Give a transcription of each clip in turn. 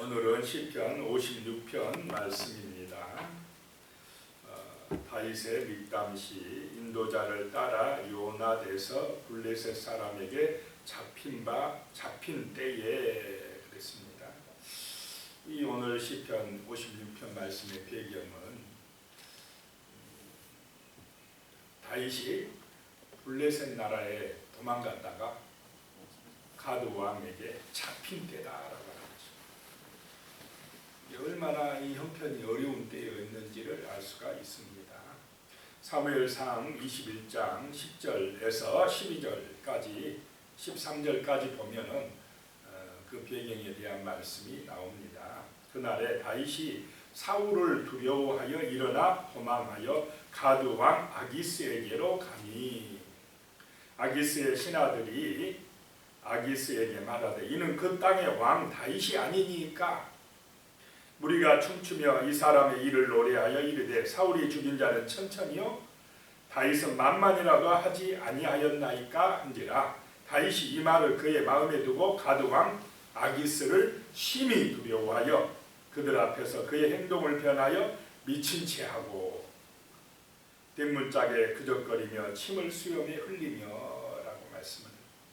오늘은 시편 56편 말씀입니다. 다윗의 믹담시 인도자를 따라 요나대에서 블레셋 사람에게 잡힌 때에 그랬습니다. 이 오늘 시편 56편 말씀의 배경은 다윗이 블레셋 나라에 도망갔다가 가드 왕에게 잡힌 때다라고 하는 것입니다. 얼마나 이 형편이 어려운 때였는지를 알 수가 있습니다. 사무엘상 21장 10절에서 12절까지 13절까지 보면은 그 배경에 대한 말씀이 나옵니다. 그날에 다윗이 사울을 두려워하여 일어나 도망하여 가드 왕 아기스에게로 가니 아기스의 신하들이 아기스에게 말하되 이는 그 땅의 왕 다윗이 아니니까 무리가 춤추며 이 사람의 일을 노래하여 이르되 사울이 죽인 자는 천천히요 다윗은 만만이라고 하지 아니하였나이까 한지라 다윗이 이 말을 그의 마음에 두고 가드 왕 아기스를 심히 두려워하여 그들 앞에서 그의 행동을 변하여 미친 채 하고 뒷문짝에 그적거리며 침을 수염에 흘리며 라고 말씀을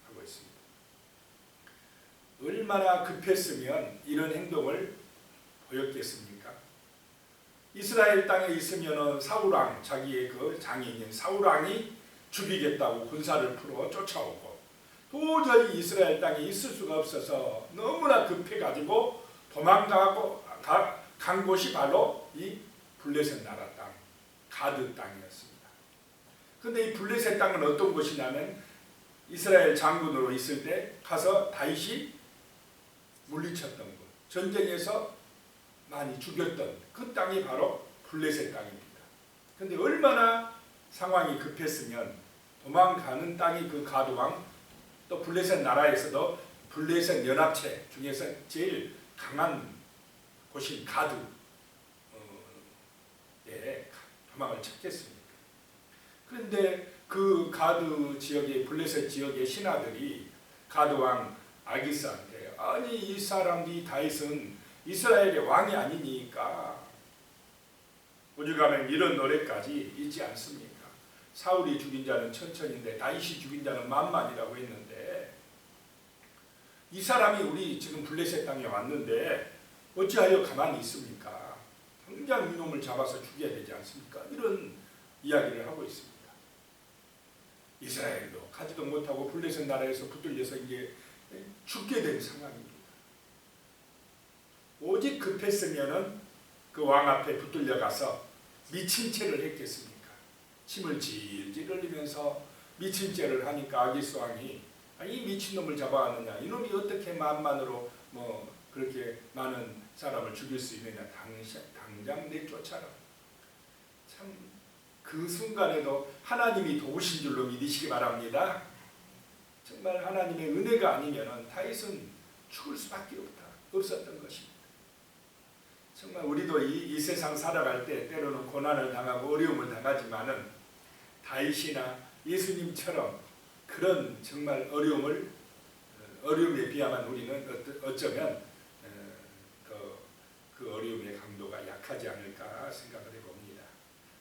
하고 있습니다. 얼마나 급했으면 이런 행동을 보였겠습니까? 이스라엘 땅에 있으면 사울왕, 자기의 그 장인인 사울왕이 죽이겠다고 군사를 풀어 쫓아오고 도저히 이스라엘 땅에 있을 수가 없어서 너무나 급해가지고 도망가고 간 곳이 바로 이 블레셋 나라 땅, 가드 땅이었습니다. 그런데 이 블레셋 땅은 어떤 곳이냐면 이스라엘 장군으로 있을 때 가서 다윗이 물리쳤던 곳, 전쟁에서 많이 죽였던 그 땅이 바로 블레셋 땅입니다. 그런데 얼마나 상황이 급했으면 도망가는 땅이 그 가드왕, 또 블레셋 나라에서도 블레셋 연합체 중에서 제일 강한 곳인 가드에 도망을 쳤겠습니까? 그런데 그 가드 지역의 블레셋 지역의 신하들이 가드왕 아기스한테 아니 이 사람 이 다윗은 이스라엘의 왕이 아니니까 오죽하면 이런 노래까지 있지 않습니까? 사울이 죽인 자는 천천인데 다윗이 죽인 자는 만만이라고 했는데 이 사람이 우리 지금 블레셋 땅에 왔는데 어찌하여 가만히 있습니까? 당장 이놈을 잡아서 죽여야 되지 않습니까? 이런 이야기를 하고 있습니다. 이스라엘도 가지도 못하고 블레셋 나라에서 붙들려서 이제 죽게 된 상황입니다. 오직 급했으면은 그 왕 앞에 붙들려 가서 미친 채를 했겠습니까? 침을 질질 흘리면서 미친 채를 하니까 아기스 왕이 이 미친놈을 잡아왔느냐, 이놈이 어떻게 만만으로 뭐 그렇게 많은 사람을 죽일 수 있느냐, 당장 내쫓아라. 참 그 순간에도 하나님이 도우신 줄로 믿으시기 바랍니다. 정말 하나님의 은혜가 아니면 다윗은 죽을 수밖에 없었던 것입니다. 정말 우리도 이 세상 살아갈 때 때로는 고난을 당하고 어려움을 당하지만은 다윗이나 예수님처럼 그런 정말 어려움에 비하면 우리는 어쩌면 그 어려움의 강도가 약하지 않을까 생각을 해봅니다.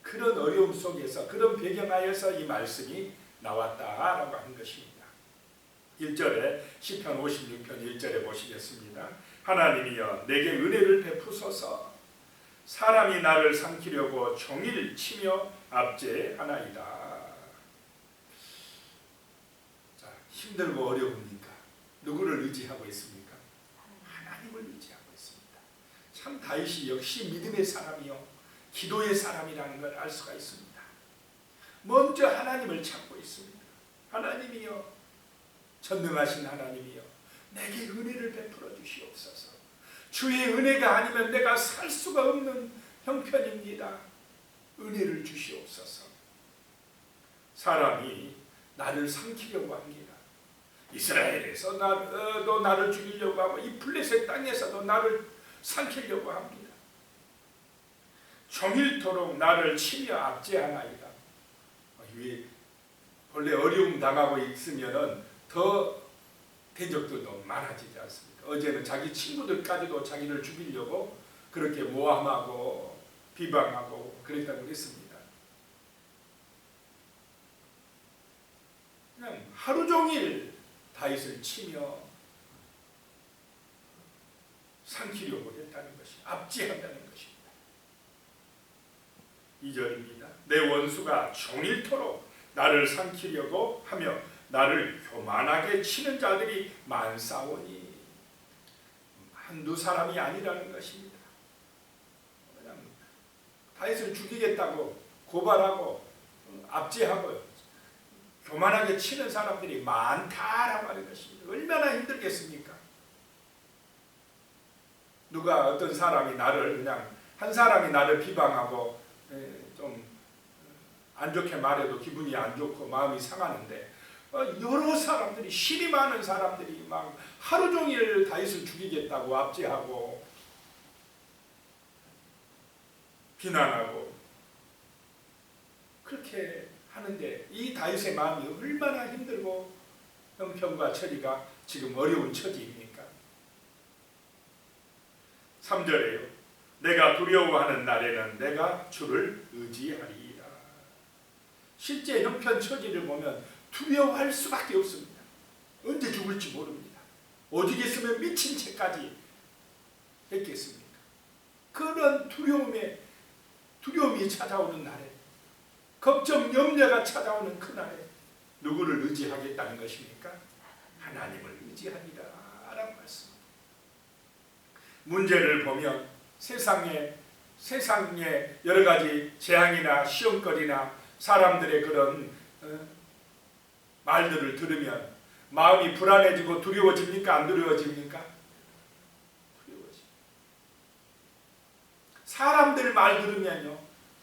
그런 어려움 속에서 그런 배경하에서 이 말씀이 나왔다라고 한 것입니다. 1절에 시편 56편 1절에 보시겠습니다. 하나님이여 내게 은혜를 베푸소서 사람이 나를 삼키려고 종일 치며 압제하나이다. 자, 힘들고 어려우니까 누구를 의지하고 있습니까? 하나님을 의지하고 있습니다. 참 다윗이 역시 믿음의 사람이요 기도의 사람이라는 걸 알 수가 있습니다. 먼저 하나님을 찾고 있습니다. 하나님이여 전능하신 하나님이여 내게 은혜를 베풀어 주시옵소서. 주의 은혜가 아니면 내가 살 수가 없는 형편입니다. 은혜를 주시옵소서. 사람이 나를 삼키려고 합니다. 이스라엘에서 너 나를 죽이려고 하고 이 블레셋 땅에서도 나를 삼키려고 합니다. 종일토록 나를 치며 압제하나이다. 원래 어려움 당하고 있으면은 더 대적들도 많아지지 않습니까? 어제는 자기 친구들까지도 자기를 죽이려고 그렇게 모함하고 비방하고 그랬다고 했습니다. 그냥 하루 종일 다윗을 치며 삼키려고 했다는 것이, 압제한다는 것입니다. 2절입니다. 내 원수가 종일토록 나를 삼키려고 하며 나를 교만하게 치는 자들이 많사오니, 한두 사람이 아니라는 것입니다. 그냥 다윗을 죽이겠다고 고발하고 압제하고 교만하게 치는 사람들이 많다라고 하는 것입니다. 얼마나 힘들겠습니까? 누가 어떤 사람이 나를, 그냥 한 사람이 나를 비방하고 좀 안 좋게 말해도 기분이 안 좋고 마음이 상하는데, 여러 사람들이, 힘이 많은 사람들이 막 하루 종일 다윗을 죽이겠다고 압제하고 비난하고 그렇게 하는데, 이 다윗의 마음이 얼마나 힘들고 형편과 처지가 지금 어려운 처지입니까? 3절에요. 내가 두려워하는 날에는 내가 주를 의지하리이다. 실제 형편 처지를 보면 두려워할 수밖에 없습니다. 언제 죽을지 모릅니다. 오죽했으면 미친 채까지 했겠습니까? 그런 두려움이 찾아오는 날에, 걱정, 염려가 찾아오는 그날에 누구를 의지하겠다는 것입니까? 하나님을 의지하리라 라는 말씀. 문제를 보면 세상에 여러 가지 재앙이나 시험거리나 사람들의 그런 말들을 들으면 마음이 불안해지고 두려워집니까? 안 두려워집니까? 두려워집니다. 사람들 말 들으면요,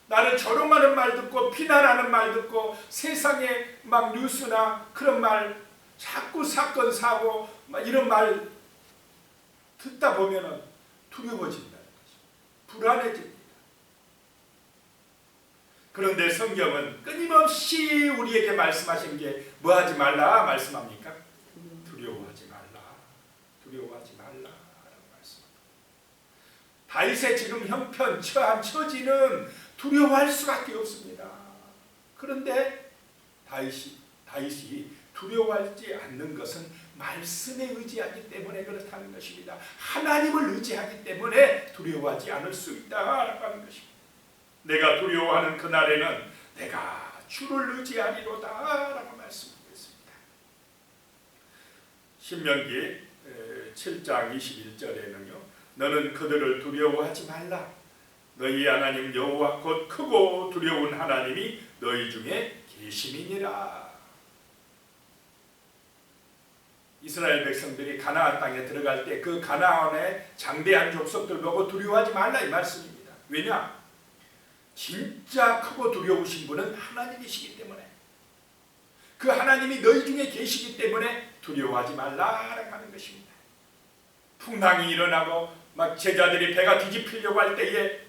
나를 조롱하는 말 듣고 비난하는 말 듣고 세상에 막 뉴스나 그런 말, 자꾸 사건 사고 막 이런 말 듣다 보면은 두려워진다는 거죠. 불안해집니다. 그런데 성경은 끊임없이 우리에게 말씀하신 게 뭐 하지 말라 말씀합니까? 두려워하지 말라. 두려워하지 말라라고 말씀합니다. 다윗의 지금 형편, 처한 처지는 두려워할 수밖에 없습니다. 그런데 다윗이 두려워하지 않는 것은 말씀에 의지하기 때문에 그렇다는 것입니다. 하나님을 의지하기 때문에 두려워하지 않을 수 있다라고 하는 것입니다. 내가 두려워하는 그날에는 내가 주를 의지하리로다 라고 말씀하셨습니다. 신명기 7장 21절에는요, 너는 그들을 두려워하지 말라. 너희 하나님 여호와 곧 크고 두려운 하나님이 너희 중에 계심이니라. 이스라엘 백성들이 가나안 땅에 들어갈 때 그 가나안의 장대한 족속들 보고 두려워하지 말라 이 말씀입니다. 왜냐? 진짜 크고 두려우신 분은 하나님이시기 때문에, 그 하나님이 너희 중에 계시기 때문에 두려워하지 말라라고 하는 것입니다. 풍랑이 일어나고 막 제자들이 배가 뒤집히려고 할 때에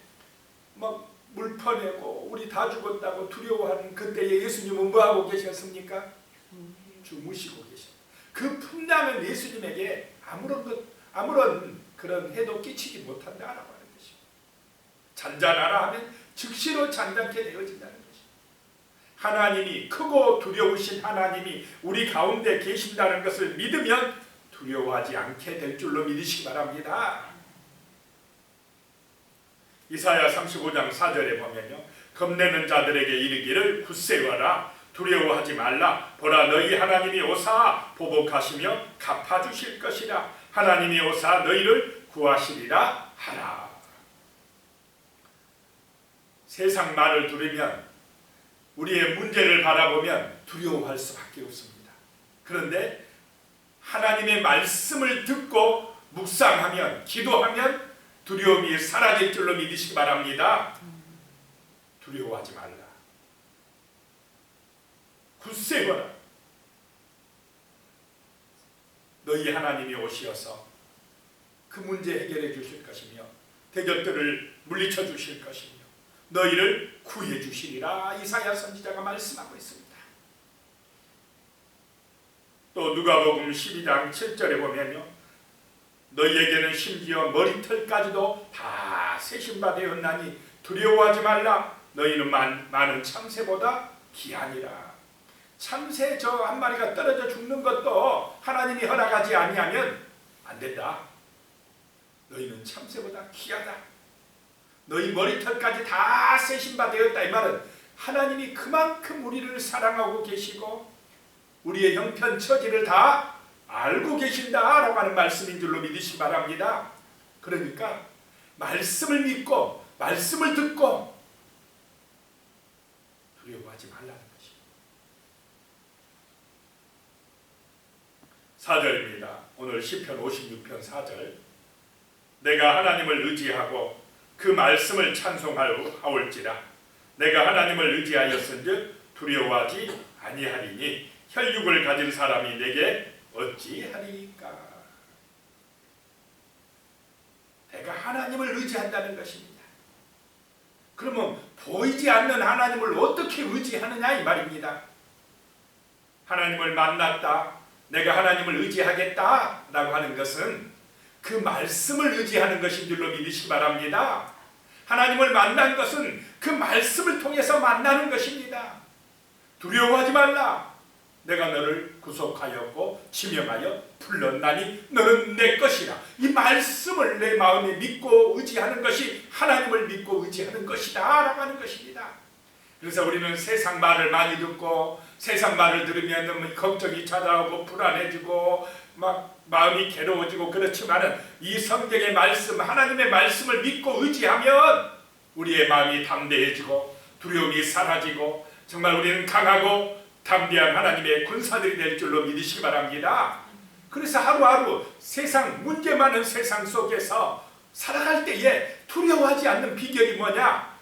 막 물 퍼내고 우리 다 죽었다고 두려워하는 그때에 예수님은 뭐하고 계셨습니까? 주무시고 계셨습니다. 그 풍랑은 예수님에게 아무런 그런 해도 끼치지 못한다라고 하는 것입니다. 잔잔하라 하면 즉시로 잔잔케 되어진다는 것입니다. 하나님이, 크고 두려우신 하나님이 우리 가운데 계신다는 것을 믿으면 두려워하지 않게 될 줄로 믿으시기 바랍니다. 이사야 35장 4절에 보면요, 겁내는 자들에게 이르기를 굳세어라, 두려워하지 말라. 보라, 너희 하나님이 오사 보복하시며 갚아주실 것이라. 하나님이 오사 너희를 구하시리라 하라. 세상 말을 들으면, 우리의 문제를 바라보면 두려워할 수밖에 없습니다. 그런데 하나님의 말씀을 듣고 묵상하면, 기도하면 두려움이 사라질 줄로 믿으시기 바랍니다. 두려워하지 말라. 굳세어라. 너희 하나님이 오시어서 그 문제 해결해 주실 것이며 대적들을 물리쳐 주실 것이며 너희를 구해 주시리라. 이사야 선지자가 말씀하고 있습니다. 또 누가복음 12장 7절에 보면요, 너희에게는 심지어 머리털까지도 다 세신 바 되었나니 두려워하지 말라. 너희는 많은 참새보다 귀하니라. 참새 저 한 마리가 떨어져 죽는 것도 하나님이 허락하지 아니하면 안 된다. 너희는 참새보다 귀하다. 너희 머리털까지 다 세신 바 되었다. 이 말은 하나님이 그만큼 우리를 사랑하고 계시고 우리의 형편 처지를 다 알고 계신다라고 하는 말씀인 줄로 믿으시기 바랍니다. 그러니까 말씀을 믿고 말씀을 듣고 두려워하지 말라는 것입니다. 4절입니다. 오늘 시편 56편 4절. 내가 하나님을 의지하고 그 말씀을 찬송하올지라. 내가 하나님을 의지하였은즉 두려워하지 아니하리니 혈육을 가진 사람이 내게 어찌하리까. 내가 하나님을 의지한다는 것입니다. 그러면 보이지 않는 하나님을 어떻게 의지하느냐 이 말입니다. 하나님을 만났다, 내가 하나님을 의지하겠다 라고 하는 것은 그 말씀을 의지하는 것인 줄로 믿으시기 바랍니다. 하나님을 만난 것은 그 말씀을 통해서 만나는 것입니다. 두려워하지 말라. 내가 너를 구속하였고 지명하여 불렀나니 너는 내 것이라. 이 말씀을 내 마음에 믿고 의지하는 것이 하나님을 믿고 의지하는 것이다 라고 하는 것입니다. 그래서 우리는 세상 말을 많이 듣고 세상 말을 들으면 너무 걱정이 찾아오고 불안해지고 막 마음이 괴로워지고 그렇지만은 이 성경의 말씀, 하나님의 말씀을 믿고 의지하면 우리의 마음이 담대해지고 두려움이 사라지고 정말 우리는 강하고 담대한 하나님의 군사들이 될 줄로 믿으시기 바랍니다. 그래서 하루하루 세상, 문제 많은 세상 속에서 살아갈 때에 두려워하지 않는 비결이 뭐냐?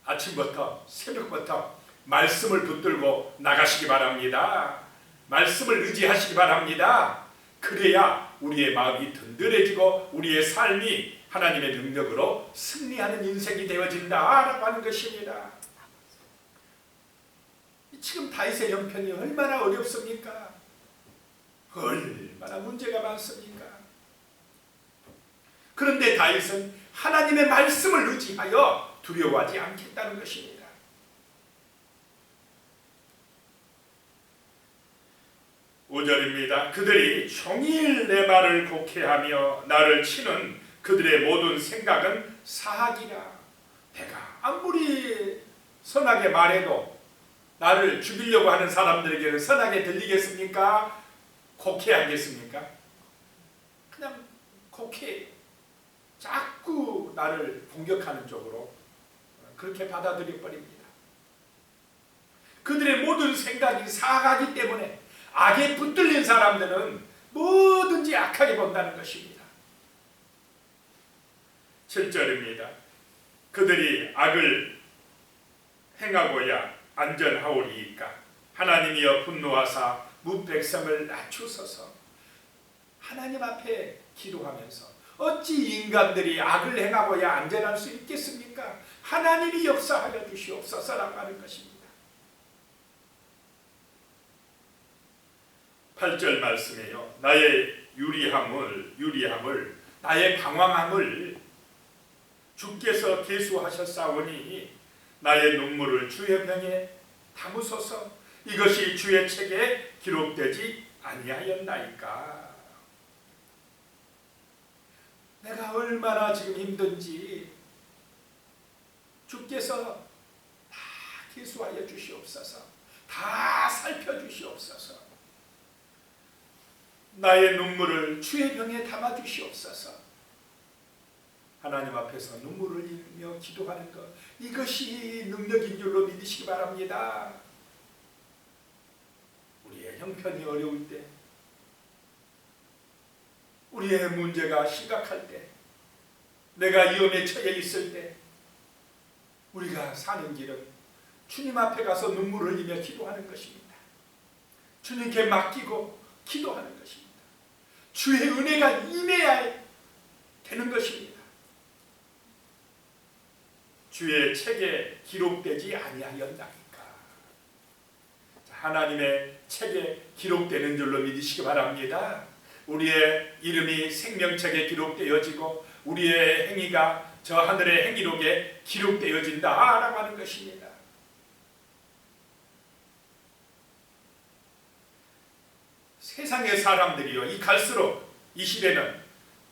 아침부터 새벽부터 말씀을 붙들고 나가시기 바랍니다. 말씀을 의지하시기 바랍니다. 그래야 우리의 마음이 든든해지고 우리의 삶이 하나님의 능력으로 승리하는 인생이 되어진다라고 하는 것입니다. 지금 다윗의 형편이 얼마나 어렵습니까? 얼마나 문제가 많습니까? 그런데 다윗은 하나님의 말씀을 의지하여 두려워하지 않겠다는 것입니다. 5절입니다. 그들이 종일 내 말을 곡해하며 나를 치는 그들의 모든 생각은 사악이라. 내가 아무리 선하게 말해도 나를 죽이려고 하는 사람들에게는 선하게 들리겠습니까? 곡해하겠습니까? 그냥 곡해. 자꾸 나를 공격하는 쪽으로 그렇게 받아들여 버립니다. 그들의 모든 생각이 사악하기 때문에 악에 붙들린 사람들은 뭐든지 악하게 본다는 것입니다. 7절입니다. 그들이 악을 행하고야 안전하오리이까. 하나님이여 분노하사 무백성을 낮추소서. 하나님 앞에 기도하면서 어찌 인간들이 악을 행하고야 안전할 수 있겠습니까? 하나님이 역사하여 주시옵소서라고 하는 것입니다. 8절 말씀이에요. 나의 유리함을 나의 방황함을 주께서 계수하셨사오니 나의 눈물을 주의 병에 담으소서. 이것이 주의 책에 기록되지 아니하였나이까. 내가 얼마나 지금 힘든지 주께서 다 계수하여 주시옵소서. 다 살펴주시옵소서. 나의 눈물을 주의 병에 담아 주시옵소서. 하나님 앞에서 눈물을 흘리며 기도하는 것, 이것이 능력인 줄로 믿으시기 바랍니다. 우리의 형편이 어려울 때, 우리의 문제가 심각할 때, 내가 위험에 처해 있을 때 우리가 사는 길은 주님 앞에 가서 눈물을 흘리며 기도하는 것입니다. 주님께 맡기고 기도하는 것입니다. 주의 은혜가 임해야 되는 것입니다. 주의 책에 기록되지 아니하였나이까. 하나님의 책에 기록되는 줄로 믿으시기 바랍니다. 우리의 이름이 생명책에 기록되어지고 우리의 행위가 저 하늘의 행위록에 기록되어진다라고 하는 것입니다. 세상의 사람들이요, 이 갈수록 이 시대는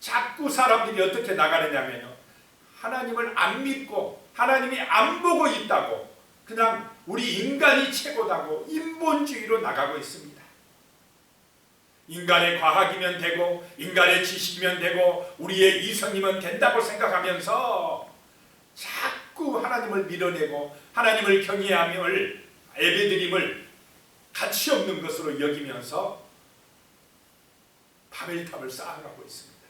자꾸 사람들이 어떻게 나가느냐면요, 하나님을 안 믿고 하나님이 안 보고 있다고 그냥 우리 인간이 최고다고 인본주의로 나가고 있습니다. 인간의 과학이면 되고 인간의 지식이면 되고 우리의 이성이면 된다고 생각하면서 자꾸 하나님을 밀어내고 하나님을 경외함을 예배드림을 가치 없는 것으로 여기면서 바벨탑을 쌓아가고 있습니다.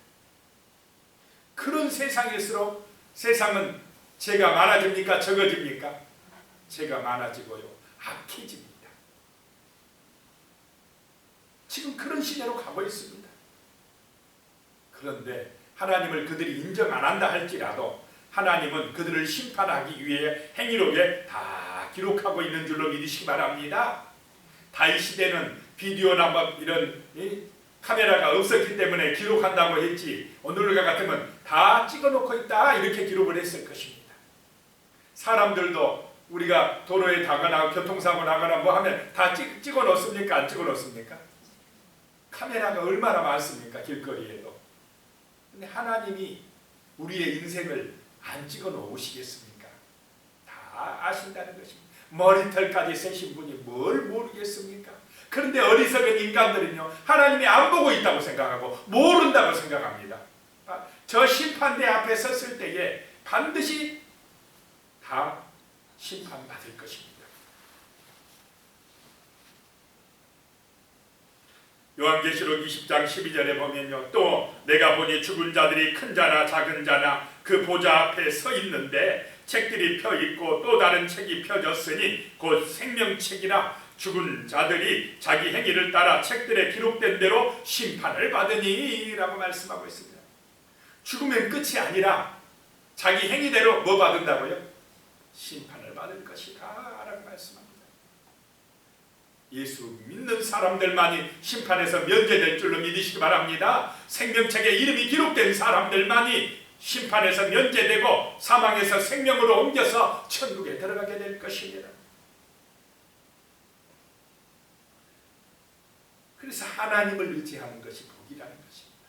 그런 세상일수록 세상은 죄가 많아집니까? 적어집니까? 죄가 많아지고요, 악해집니다. 지금 그런 시대로 가고 있습니다. 그런데 하나님을 그들이 인정 안 한다 할지라도 하나님은 그들을 심판하기 위해 행위록에 다 기록하고 있는 줄로 믿으시기 바랍니다. 다윗 시대는 비디오나 뭐 이런 카메라가 없었기 때문에 기록한다고 했지, 오늘과 같으면 다 찍어놓고 있다 이렇게 기록을 했을 것입니다. 사람들도 우리가 도로에 다거나 교통사고 나거나 뭐 하면 다 찍어 놓습니까? 안 찍어 놓습니까? 카메라가 얼마나 많습니까? 길거리에도. 근데 하나님이 우리의 인생을 안 찍어 놓으시겠습니까? 다 아신다는 것입니다. 머리털까지 세신 분이 뭘 모르겠습니까? 그런데 어리석은 인간들은요, 하나님이 안 보고 있다고 생각하고 모른다고 생각합니다. 저 심판대 앞에 섰을 때에 반드시 다 심판받을 것입니다. 요한계시록 20장 12절에 보면요, 또 내가 보니 죽은 자들이 큰 자나 작은 자나 그 보좌 앞에 서 있는데 책들이 펴 있고 또 다른 책이 펴졌으니 곧 생명책이라 죽은 자들이 자기 행위를 따라 책들에 기록된 대로 심판을 받으니 라고 말씀하고 있습니다. 죽으면 끝이 아니라 자기 행위대로 뭐 받는다고요? 심판을 받을 것이다 라고 말씀합니다. 예수 믿는 사람들만이 심판에서 면제될 줄로 믿으시기 바랍니다. 생명책에 이름이 기록된 사람들만이 심판에서 면제되고 사망에서 생명으로 옮겨서 천국에 들어가게 될 것입니다. 그래서 하나님을 의지하는 것이 복이라는 것입니다.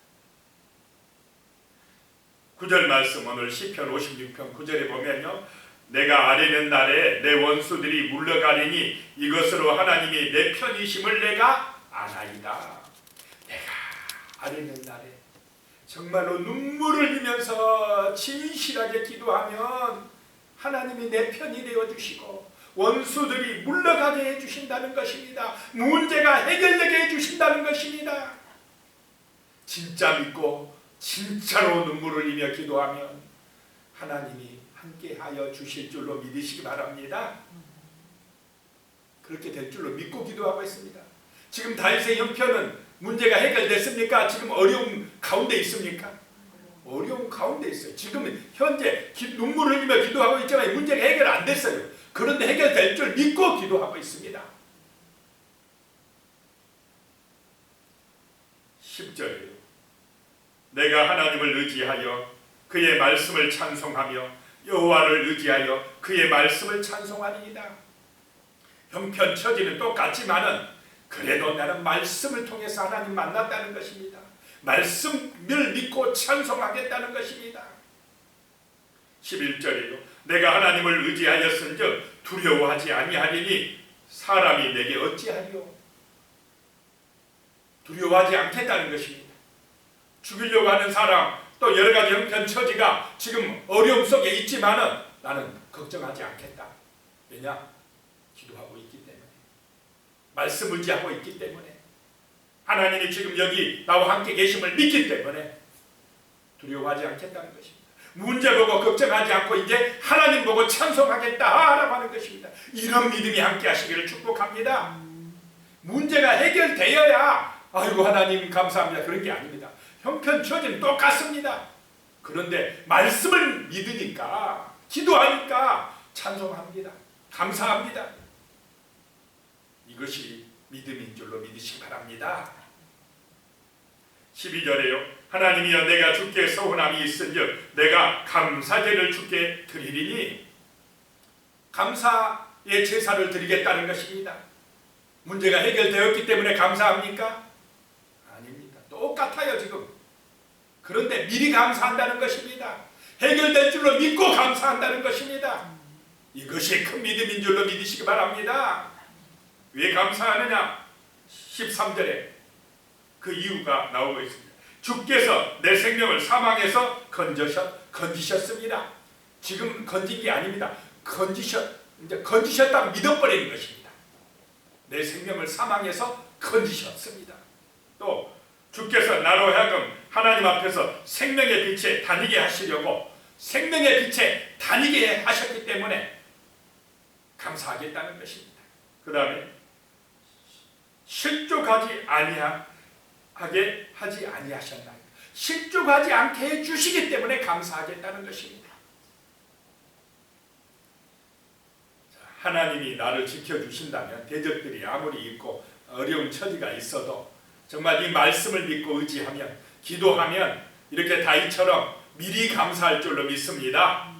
9절 말씀, 오늘 시편 56편 9절에 보면요, 내가 아뢰는 날에 내 원수들이 물러가리니 이것으로 하나님이 내 편이심을 내가 아나이다. 내가 아뢰는 날에 정말로 눈물을 흘리면서 진실하게 기도하면 하나님이 내 편이 되어주시고 원수들이 물러가게 해주신다는 것입니다. 문제가 해결되게 해주신다는 것입니다. 진짜 믿고 진짜로 눈물을 흘리며 기도하면 하나님이 함께하여 주실 줄로 믿으시기 바랍니다. 그렇게 될 줄로 믿고 기도하고 있습니다. 지금 다윗의 형편은 문제가 해결됐습니까? 지금 어려움 가운데 있습니까? 어려움 가운데 있어요. 지금 현재 눈물을 흘리며 기도하고 있지만 문제가 해결 안 됐어요. 그런데 해결될 줄 믿고 기도하고 있습니다. 10절이에요. 내가 하나님을 의지하여 그의 말씀을 찬송하며 여호와를 의지하여 그의 말씀을 찬송하리이다. 형편 처지는 똑같지만은 그래도 나는 말씀을 통해서 하나님 만났다는 것입니다. 말씀을 믿고 찬송하겠다는 것입니다. 11절이요. 내가 하나님을 의지하였은즉 두려워하지 아니하리니 사람이 내게 어찌하리요. 두려워하지 않겠다는 것입니다. 죽이려고 하는 사람, 또 여러 가지 형편 처지가 지금 어려움 속에 있지만은 나는 걱정하지 않겠다. 왜냐? 기도하고 있기 때문에, 말씀 의지하고 있기 때문에, 하나님이 지금 여기 나와 함께 계심을 믿기 때문에 두려워하지 않겠다는 것입니다. 문제 보고 걱정하지 않고 이제 하나님 보고 찬송하겠다라고 하는 것입니다. 이런 믿음이 함께 하시기를 축복합니다. 문제가 해결되어야 아이고 하나님 감사합니다, 그런 게 아닙니다. 형편 처지는 똑같습니다. 그런데 말씀을 믿으니까, 기도하니까 찬송합니다. 감사합니다. 이것이 믿음인 줄로 믿으시기 바랍니다. 12절에요. 하나님이여 내가 주께 서운함이 있은즉 내가 감사제를 주께 드리리니, 감사의 제사를 드리겠다는 것입니다. 문제가 해결되었기 때문에 감사합니까? 아닙니다. 똑같아요 지금. 그런데 미리 감사한다는 것입니다. 해결될 줄로 믿고 감사한다는 것입니다. 이것이 큰 믿음인 줄로 믿으시기 바랍니다. 왜 감사하느냐? 13절에 그 이유가 나오고 있습니다. 주께서 내 생명을 사망에서 건지셨습니다. 지금 건진 게 아닙니다. 건지셨다고 믿어버리는 것입니다. 내 생명을 사망에서 건지셨습니다. 또 주께서 나로 하여금 하나님 앞에서 생명의 빛에 다니게 하시려고 생명의 빛에 다니게 하셨기 때문에 감사하겠다는 것입니다. 그 다음에 실족하지 아니하게 하지 아니하셨나요? 실족하지 않게 해주시기 때문에 감사하겠다는 것입니다. 하나님이 나를 지켜주신다면 대적들이 아무리 있고 어려운 처지가 있어도 정말 이 말씀을 믿고 의지하면, 기도하면 이렇게 다윗처럼 미리 감사할 줄로 믿습니다.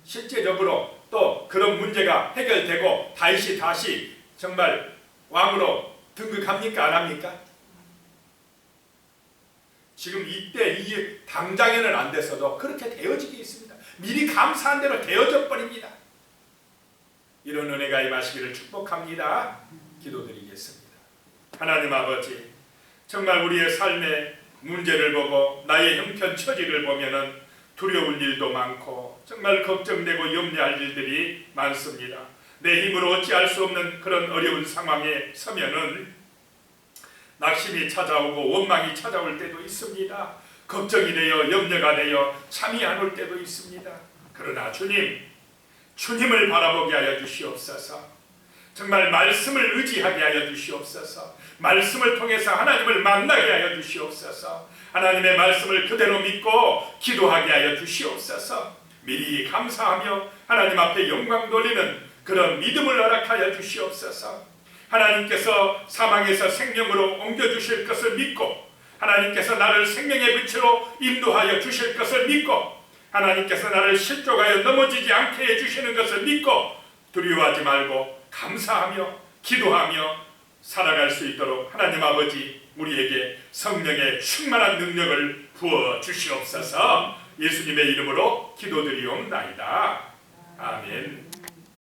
실제적으로 또 그런 문제가 해결되고 다윗이 다시 정말 왕으로 등극합니까? 안 합니까? 지금 이때 이 당장에는 안 됐어도 그렇게 되어지게 있습니다. 미리 감사한 대로 되어져 버립니다. 이런 은혜가 임하시기를 축복합니다. 기도드리겠습니다. 하나님 아버지, 정말 우리의 삶의 문제를 보고 나의 형편 처지를 보면은 두려울 일도 많고 정말 걱정되고 염려할 일들이 많습니다. 내 힘으로 어찌할 수 없는 그런 어려운 상황에 서면은 낙심이 찾아오고 원망이 찾아올 때도 있습니다. 걱정이 되어 염려가 되어 잠이 안 올 때도 있습니다. 그러나 주님을 바라보게 하여 주시옵소서. 정말 말씀을 의지하게 하여 주시옵소서. 말씀을 통해서 하나님을 만나게 하여 주시옵소서. 하나님의 말씀을 그대로 믿고 기도하게 하여 주시옵소서. 미리 감사하며 하나님 앞에 영광 돌리는 그런 믿음을 허락하여 주시옵소서. 하나님께서 사망에서 생명으로 옮겨주실 것을 믿고, 하나님께서 나를 생명의 빛으로 인도하여 주실 것을 믿고, 하나님께서 나를 실족하여 넘어지지 않게 해주시는 것을 믿고 두려워하지 말고 감사하며 기도하며 살아갈 수 있도록 하나님 아버지 우리에게 성령의 충만한 능력을 부어 주시옵소서. 예수님의 이름으로 기도드리옵나이다. 아멘.